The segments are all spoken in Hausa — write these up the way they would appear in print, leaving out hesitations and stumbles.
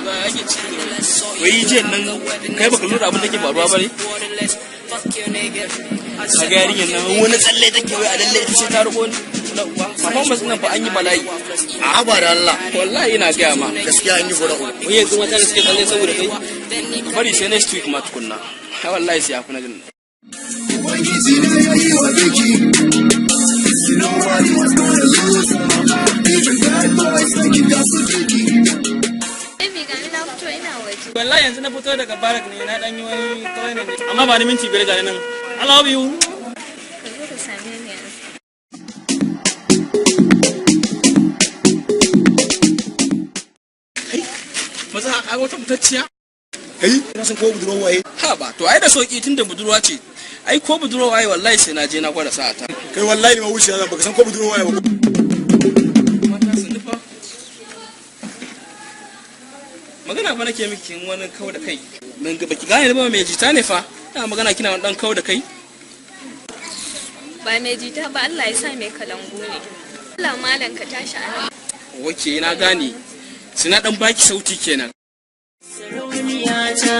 ba yake ciki wai je nan kai baka lura abin da ke faruwa bane a ga yarinyar nan wani tsalle take wai a lalle ita ce ta riko ni amma ba nan fa an yi bala'i a ba da Allah wallahi ina ga ma gaskiya an yi gura uku wai yanzu mata da suke tsalle saboda kai bari sai next week ma tukunna ha wallahi sai afi na jin ubangiji ne yayi wa biki nobody was gonna lose even bad boys think you got some biki wallahi yanzu na fito daga barak ne na dan yi wani kawai ne amma ba ni minti biyar ga nan I love you ka zo ka same ni yanzu maza a wata mutacciya kai na san ko budurwa waye ha ba to ai da sauki tunda budurwa ce ai ko budurwa waye wallahi sai na je na gwada sa'ata kai wallahi ma wuce zan baka san ko budurwa waye ba magana ba nake miki wani kawo da kai mun ga baki gane ba mai jita ne fa ina magana kina wani dan kawo da kai ba mai jita ba Allah ya sa mai kalangu ne Allah malan ka tashi a oke na gane suna dan baki sauti kenan sarauniya ta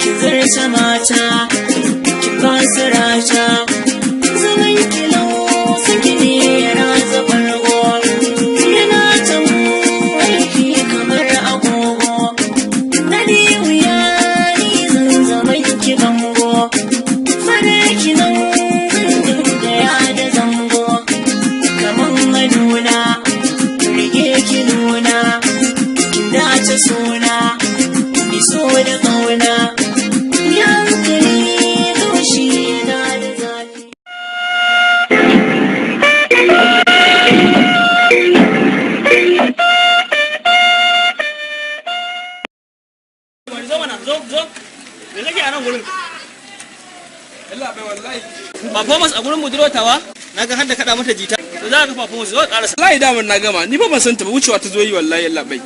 ki zarta mata ki fasara ta zaman kilo saki ne ratsa bargo yana ta aiki kamar agogo na wuya ni zan zaman ki bango fara ki nan da ya da zango kaman maduna rike ki nuna da ta suna iso da kauna yankari doshi na da zafi zo me kake a nan gurin Allah bai wallahi performance a gurin budurwatawa naga har da kada mata jita to za ka performance zo karasa wallahi da mun na gama ni ba ban san ta ba wucewa ta zo yi wallahi Allah bai